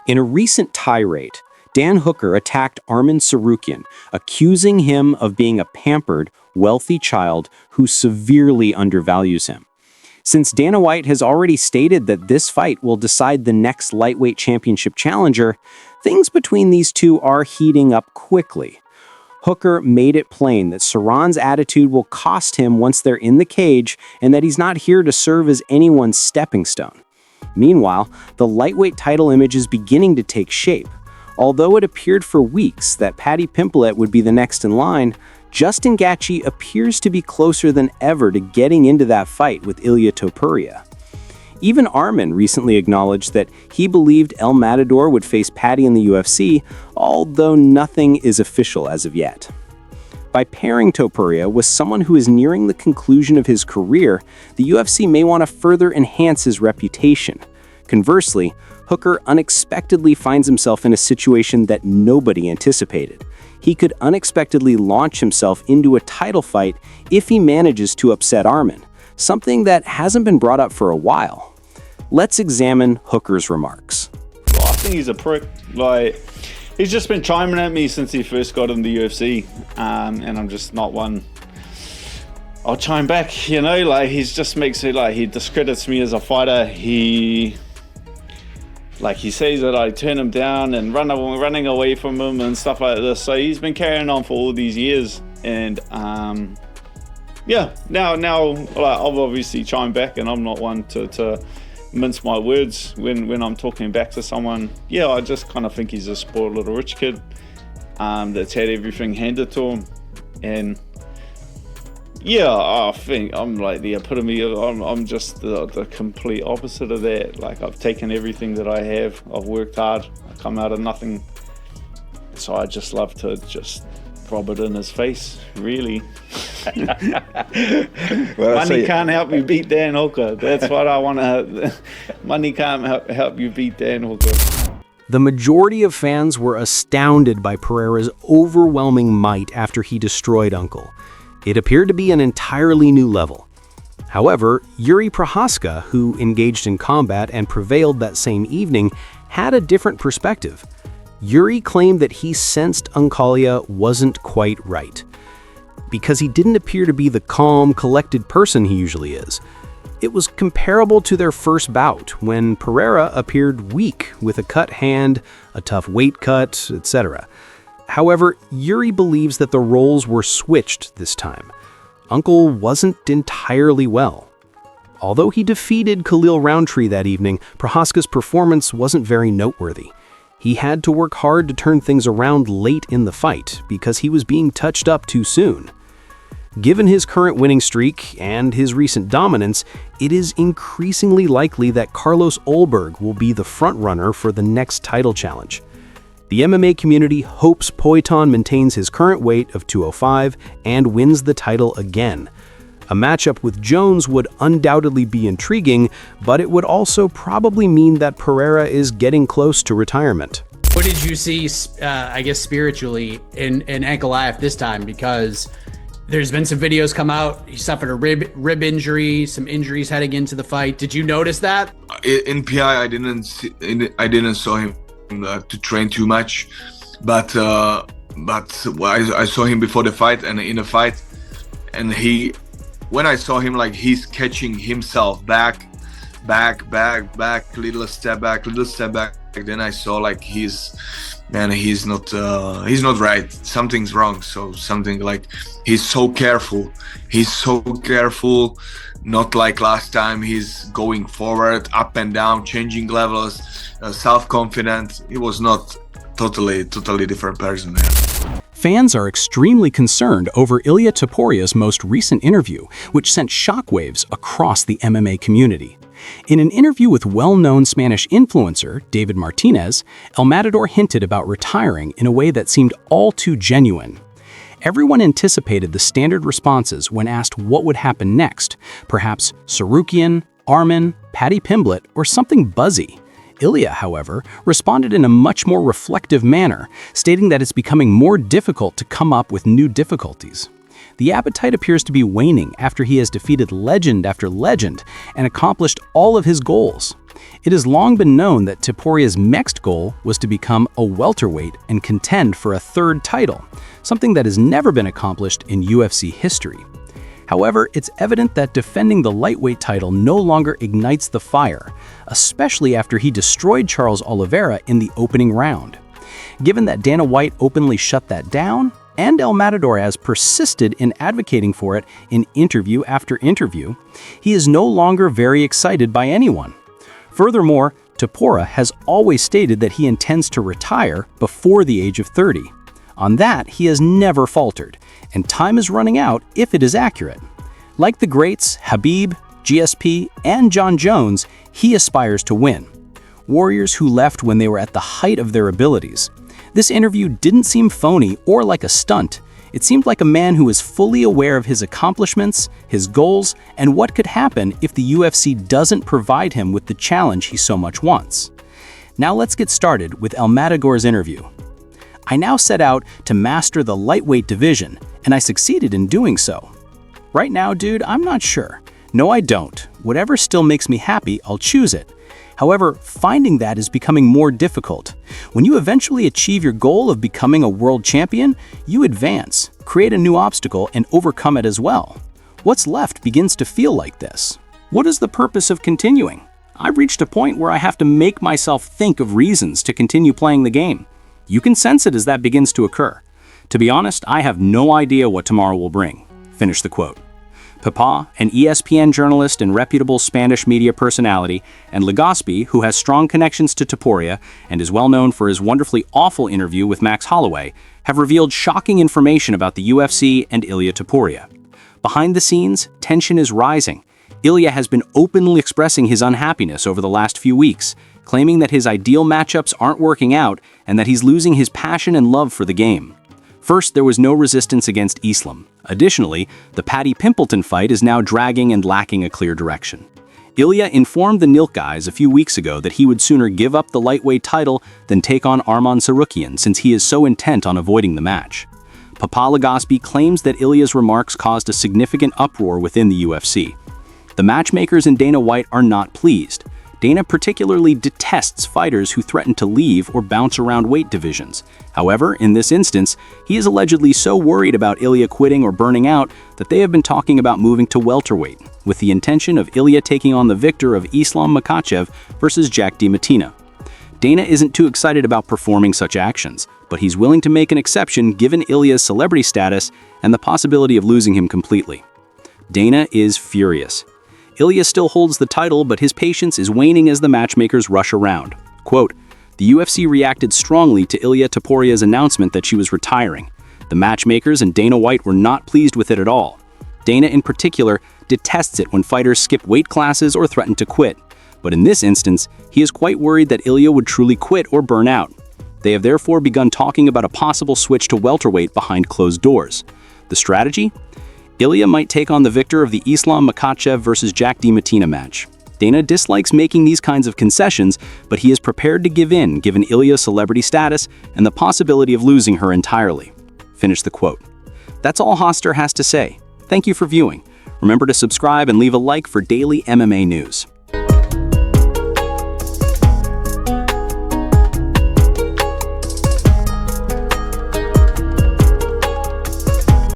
In a recent tirade, Dan Hooker attacked Armin Tsarukyan, accusing him of being a pampered, wealthy child who severely undervalues him. Since Dana White has already stated that this fight will decide the next lightweight championship challenger, things between these two are heating up quickly. Hooker made it plain that Saran's attitude will cost him once they're in the cage and that he's not here to serve as anyone's stepping stone. Meanwhile, the lightweight title image is beginning to take shape. Although it appeared for weeks that Paddy Pimblett would be the next in line, Justin Gaethje appears to be closer than ever to getting into that fight with Ilia Topuria. Even Armin recently acknowledged that he believed El Matador would face Paddy in the UFC, although nothing is official as of yet. By pairing Topuria with someone who is nearing the conclusion of his career, the UFC may want to further enhance his reputation. Conversely, Hooker unexpectedly finds himself in a situation that nobody anticipated. He could unexpectedly launch himself into a title fight if he manages to upset Armin, something that hasn't been brought up for a while. Let's examine Hooker's remarks. I think he's a prick. He's just been chiming at me since he first got in the UFC, and I'm just not one. I'll chime back, he just makes it he discredits me as a fighter. He says that I turn him down and running away from him and stuff like this. So he's been carrying on for all these years, and now I've obviously chimed back, and I'm not one to mince my words when I'm talking back to someone. I just kind of think he's a spoiled little rich kid that's had everything handed to him, and I think I'm like the epitome of, I'm just the complete opposite of that. I've taken everything that I have, I've worked hard, I come out of nothing, so I just love to just rub it in his face, really. Money can't help you beat Dan Hooker. That's what I want to. Money can't help you beat Dan Hooker. The majority of fans were astounded by Pereira's overwhelming might after he destroyed Uncle. It appeared to be an entirely new level. However, Yuri Prochazka, who engaged in combat and prevailed that same evening, had a different perspective. Yuri claimed that he sensed Uncalia wasn't quite right, because he didn't appear to be the calm, collected person he usually is. It was comparable to their first bout, when Pereira appeared weak with a cut hand, a tough weight cut, etc. However, Yuri believes that the roles were switched this time. Uncle wasn't entirely well. Although he defeated Khalil Roundtree that evening, Prochazka's performance wasn't very noteworthy. He had to work hard to turn things around late in the fight because he was being touched up too soon. Given his current winning streak and his recent dominance, it is increasingly likely that Carlos Ulberg will be the frontrunner for the next title challenge. The MMA community hopes Poitin maintains his current weight of 205 and wins the title again. A matchup with Jones would undoubtedly be intriguing, but it would also probably mean that Pereira is getting close to retirement. What did you see, spiritually in Ankalaev this time? Because there's been some videos come out. He suffered a rib injury, some injuries heading into the fight. Did you notice that? In PI, I didn't saw him to train too much, but I saw him before the fight and in the fight, and when I saw him, he's catching himself back, little step back. Then I saw he's not right. Something's wrong. So something he's so careful. Not like last time. He's going forward, up and down, changing levels, self-confident. He was not totally different person. Fans are extremely concerned over Ilia Topuria's most recent interview, which sent shockwaves across the MMA community. In an interview with well-known Spanish influencer David Martinez, El Matador hinted about retiring in a way that seemed all too genuine. Everyone anticipated the standard responses when asked what would happen next, perhaps Tsarukyan, Armin, Paddy Pimblett, or something buzzy. Ilia, however, responded in a much more reflective manner, stating that it's becoming more difficult to come up with new difficulties. The appetite appears to be waning after he has defeated legend after legend and accomplished all of his goals. It has long been known that Topuria's next goal was to become a welterweight and contend for a third title, something that has never been accomplished in UFC history. However, it's evident that defending the lightweight title no longer ignites the fire, especially after he destroyed Charles Oliveira in the opening round. Given that Dana White openly shut that down, and El Matador has persisted in advocating for it in interview after interview, he is no longer very excited by anyone. Furthermore, Topuria has always stated that he intends to retire before the age of 30. On that, he has never faltered, and time is running out if it is accurate. Like the greats Khabib, GSP, and John Jones, he aspires to win. Warriors who left when they were at the height of their abilities. This interview didn't seem phony or like a stunt. It seemed like a man who is fully aware of his accomplishments, his goals, and what could happen if the UFC doesn't provide him with the challenge he so much wants. Now let's get started with El Matador's interview. I now set out to master the lightweight division, and I succeeded in doing so. Right now, dude, I'm not sure. No, I don't. Whatever still makes me happy, I'll choose it. However, finding that is becoming more difficult. When you eventually achieve your goal of becoming a world champion, you advance, create a new obstacle, and overcome it as well. What's left begins to feel like this. What is the purpose of continuing? I've reached a point where I have to make myself think of reasons to continue playing the game. You can sense it as that begins to occur. To be honest, I have no idea what tomorrow will bring. Finish the quote. Papa, an ESPN journalist and reputable Spanish media personality, and Legaspi, who has strong connections to Topuria and is well known for his wonderfully awful interview with Max Holloway, have revealed shocking information about the UFC and Ilia Topuria. Behind the scenes, tension is rising. Ilia has been openly expressing his unhappiness over the last few weeks, claiming that his ideal matchups aren't working out and that he's losing his passion and love for the game. First, there was no resistance against Islam. Additionally, the Paddy Pimpleton fight is now dragging and lacking a clear direction. Ilia informed the Nilk guys a few weeks ago that he would sooner give up the lightweight title than take on Arman Sarukian since he is so intent on avoiding the match. Papa Legaspi claims that Ilia's remarks caused a significant uproar within the UFC. The matchmakers and Dana White are not pleased. Dana particularly detests fighters who threaten to leave or bounce around weight divisions. However, in this instance, he is allegedly so worried about Ilia quitting or burning out that they have been talking about moving to welterweight, with the intention of Ilia taking on the victor of Islam Makhachev versus Jack DiMattina. Dana isn't too excited about performing such actions, but he's willing to make an exception given Ilia's celebrity status and the possibility of losing him completely. Dana is furious. Ilia still holds the title, but his patience is waning as the matchmakers rush around. Quote, "The UFC reacted strongly to Ilia Topuria's announcement that she was retiring. The matchmakers and Dana White were not pleased with it at all. Dana, in particular, detests it when fighters skip weight classes or threaten to quit. But in this instance, he is quite worried that Ilia would truly quit or burn out. They have therefore begun talking about a possible switch to welterweight behind closed doors. The strategy? Ilia might take on the victor of the Islam Makhachev versus Jack DiMattina match. Dana dislikes making these kinds of concessions, but he is prepared to give in given Ilia's celebrity status and the possibility of losing her entirely." Finish the quote. That's all Hoster has to say. Thank you for viewing. Remember to subscribe and leave a like for daily MMA news.